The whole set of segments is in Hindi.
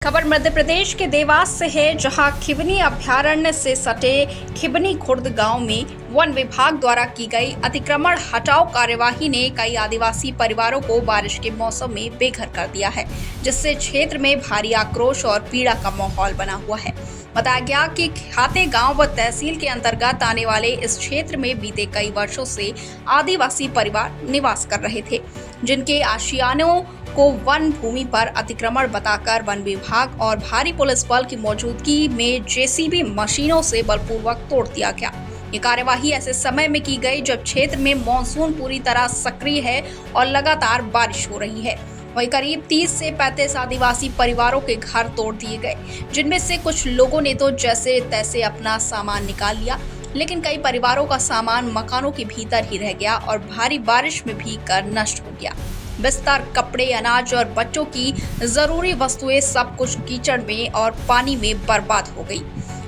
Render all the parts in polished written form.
खबर मध्य प्रदेश के देवास से है, जहां खिवनी अभयारण्य से सटे खिवनी खुर्द गांव में वन विभाग द्वारा की गई अतिक्रमण हटाओ कार्यवाही ने कई आदिवासी परिवारों को बारिश के मौसम में बेघर कर दिया है, जिससे क्षेत्र में भारी आक्रोश और पीड़ा का माहौल बना हुआ है। बताया गया कि खाते गांव व तहसील के अंतर्गत आने वाले इस क्षेत्र में बीते कई वर्षों से आदिवासी परिवार निवास कर रहे थे, जिनके आशियानों को वन भूमि पर अतिक्रमण बताकर वन विभाग और भारी पुलिस बल की मौजूदगी में जेसीबी मशीनों से बलपूर्वक तोड़ दिया गया। ये कार्यवाही ऐसे समय में की गई जब क्षेत्र में मानसून पूरी तरह सक्रिय है और लगातार बारिश हो रही है। वहीं करीब 30 से 35 आदिवासी परिवारों के घर तोड़ दिए गए, जिनमें से कुछ लोगों ने तो जैसे तैसे अपना सामान निकाल लिया, लेकिन कई परिवारों का सामान मकानों के भीतर ही रह गया और भारी बारिश में भीग कर नष्ट हो गया। बिस्तर, कपड़े, अनाज और बच्चों की जरूरी वस्तुएं सब कुछ कीचड़ में और पानी में बर्बाद हो गई।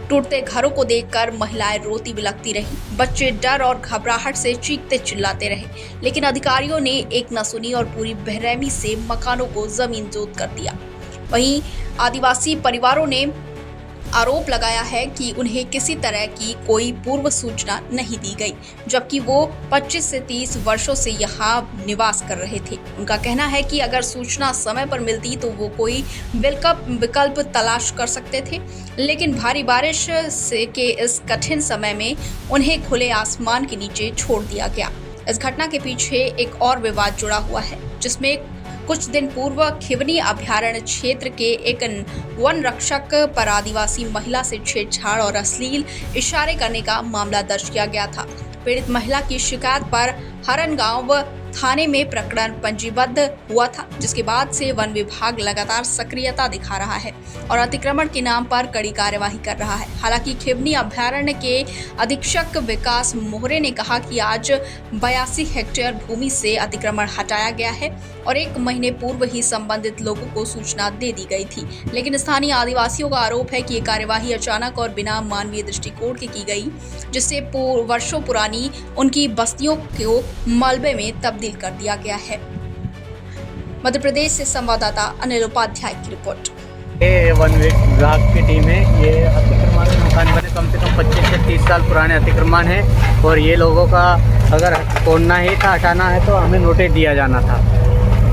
टूटते घरों को देखकर महिलाएं रोती बिलखती रही, बच्चे डर और घबराहट से चीखते चिल्लाते रहे, लेकिन अधिकारियों ने एक न सुनी और पूरी बेरहमी से मकानों को जमीन जोत कर दिया। वहीं आदिवासी परिवारों ने आरोप लगाया है कि उन्हें किसी तरह की कोई पूर्व सूचना नहीं दी गई, जबकि वो 25 से 30 वर्षों से यहाँ निवास कर रहे थे। उनका कहना है कि अगर सूचना समय पर मिलती तो वो कोई विकल्प तलाश कर सकते थे, लेकिन भारी बारिश से के इस कठिन समय में उन्हें खुले आसमान के नीचे छोड़ दिया गया। इस घटना के पीछे एक और विवाद जुड़ा हुआ है, जिसमें कुछ दिन पूर्व खिवनी अभयारण्य क्षेत्र के एक वन रक्षक पर आदिवासी महिला से छेड़छाड़ और अश्लील इशारे करने का मामला दर्ज किया गया था। पीड़ित महिला की शिकायत पर हरन गांव थाने में प्रकरण पंजीबद्ध हुआ था, जिसके बाद से वन विभाग लगातार सक्रियता दिखा रहा है और अतिक्रमण के नाम पर कड़ी कार्यवाही कर रहा है। हालांकि खिवनी अभयारण्य के अधीक्षक विकास मोहरे ने कहा कि आज 82 हेक्टेयर भूमि से अतिक्रमण हटाया गया है और 1 महीने पूर्व ही संबंधित लोगों को सूचना दे दी गई थी, लेकिन स्थानीय आदिवासियों का आरोप है कि ये कार्यवाही अचानक और बिना मानवीय दृष्टिकोण के की गई, जिससे वर्षों पुरानी उनकी बस्तियों को मलबे में तब्दील कर दिया गया है। मध्य प्रदेश से संवाददाता अनिल उपाध्याय की रिपोर्ट। ये वन विभाग की टीम है। ये अतिक्रमण मकान बने कम से कम 25 से 30 साल पुराने अतिक्रमण है और ये लोगों का अगर तोड़ना ही था, हटाना है तो हमें नोटिस दिया जाना था।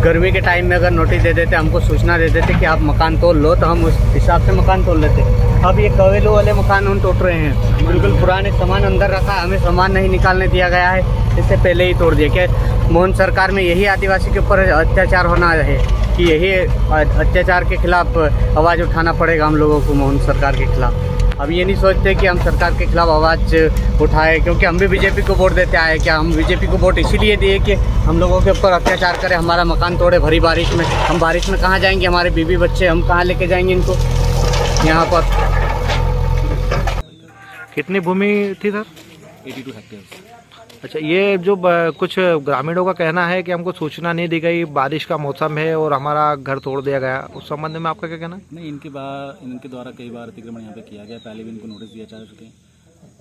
गर्मी के टाइम में अगर नोटिस दे देते, हमको सूचना दे देते कि आप मकान तोड़ लो, तो हम उस हिसाब से मकान तोड़ लेते। अब ये कवेलो वाले मकान हम तोड़ रहे हैं, बिल्कुल पुराने सामान अंदर रखा, हमें सामान नहीं निकालने दिया गया है, इससे पहले ही तोड़ दिया। क्या मोहन सरकार में यही आदिवासी के ऊपर अत्याचार होना है कि यही अत्याचार के खिलाफ आवाज़ उठाना पड़ेगा हम लोगों को मोहन सरकार के खिलाफ। अब ये नहीं सोचते कि हम सरकार के खिलाफ आवाज़ उठाए, क्योंकि हम भी बीजेपी को वोट देते आए। क्या हम बीजेपी को वोट इसीलिए दिए कि हम लोगों के ऊपर अत्याचार करे, हमारा मकान तोड़े भरी बारिश में? हम बारिश में कहाँ जाएंगे? हमारे बीवी बच्चे हम कहाँ लेके जाएंगे इनको यहाँ पर? कितनी भूमि थी सर? 82 हेक्टेयर। अच्छा, ये जो कुछ ग्रामीणों का कहना है कि हमको सूचना नहीं दी गई, बारिश का मौसम है और हमारा घर तोड़ दिया गया, उस संबंध में आपका क्या कहना है? नहीं, इनके द्वारा कई बार अतिक्रमण यहाँ पे किया गया। पहले भी इनको नोटिस दिया जा चुके हैं।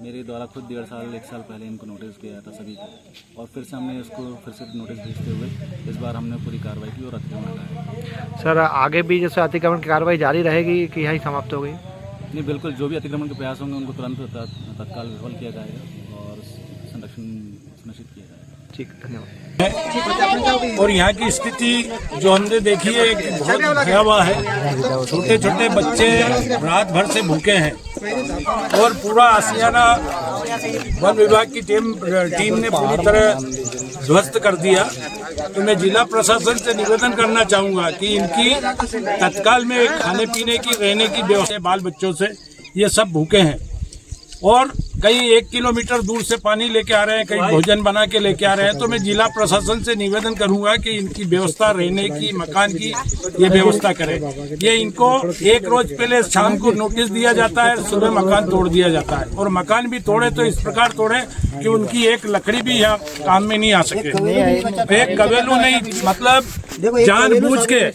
मेरे द्वारा खुद 1.5 साल पहले इनको नोटिस दिया था सभी को, और फिर से हमने इसको फिर से नोटिस भेजते हुए इस बार हमने पूरी कार्रवाई की और अतिक्रमण हटाया। सर, आगे भी जैसे अतिक्रमण की कार्रवाई जारी रहेगी कि यहीं समाप्त हो गई? नहीं, बिल्कुल, जो भी अतिक्रमण के प्रयास होंगे उनको तुरंत तत्काल विफल किया जाएगा और संरक्षण सुनिश्चित किया जाएगा। ठीक, धन्यवाद। और यहाँ की स्थिति जो हमने देखी है कि बहुत भयावह है। छोटे छोटे बच्चे रात भर से भूखे हैं और पूरा आशियाना वन विभाग की टीम ने पूरी तरह ध्वस्त कर दिया। तो मैं जिला प्रशासन से निवेदन करना चाहूँगा कि इनकी तत्काल में खाने पीने की, रहने की व्यवस्था, बाल बच्चों से ये सब भूखे हैं और कई 1 किलोमीटर दूर से पानी लेके आ रहे हैं, कई भोजन बना के लेके आ रहे हैं। तो मैं जिला प्रशासन से निवेदन करूंगा कि इनकी व्यवस्था, रहने की, मकान की ये व्यवस्था करें। ये इनको 1 रोज पहले शाम को नोटिस दिया जाता है, सुबह मकान तोड़ दिया जाता है और मकान भी तोड़े तो इस प्रकार तोड़े कि उनकी एक लकड़ी भी यहाँ काम में नहीं आ सके। एक कवेलू नहीं, मतलब जानबूझ के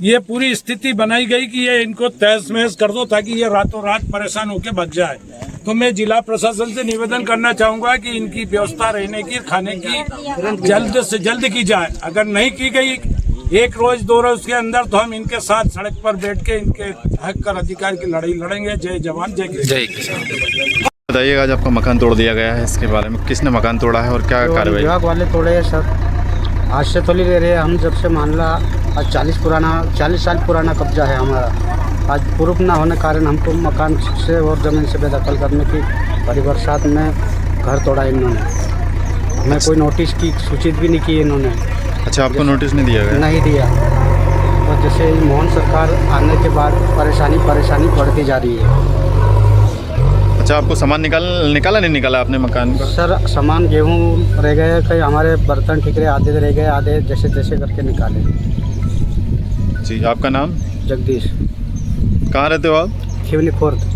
ये पूरी स्थिति बनाई गई कि ये इनको तहस महस कर दो ताकि ये रातों रात परेशान होकर बच जाए। तो मैं जिला प्रशासन से निवेदन करना चाहूंगा कि इनकी व्यवस्था, रहने की, खाने की जल्द से जल्द की जाए। अगर नहीं की गई एक रोज 2 रोज के अंदर तो हम इनके साथ सड़क पर बैठ के इनके हक और अधिकार की लड़ाई लड़ेंगे। जय जवान जय किसान। बताइएगा, आज आपका मकान तोड़ दिया गया है, इसके बारे में किसने मकान तोड़ा है और क्या कार्रवाई? विभाग वाले तोड़े हैं सर। आज से तो नहीं ले रहे हैं हम, जब से मान ला आज 40 साल पुराना कब्जा है हमारा। आज प्रूफ ना होने कारण हमको मकान से और ज़मीन से बेदखल करने की परिवर्षात में घर तोड़ा इन्होंने। हमें कोई नोटिस की सूचित भी नहीं की इन्होंने। अच्छा, आपको नोटिस नहीं दिया गया? नहीं दिया। और जैसे मोहन सरकार आने के बाद परेशानी बढ़ती जा रही है। अच्छा, आपको सामान निकाला नहीं निकाला आपने मकान का? सर सामान गेहूँ रह गए, कई हमारे बर्तन ठिकरे आधे रह गए, आधे जैसे तैसे करके निकाले। जी, आपका नाम? जगदीश। कहाँ रहते हो आप? खिवनी खुर्द।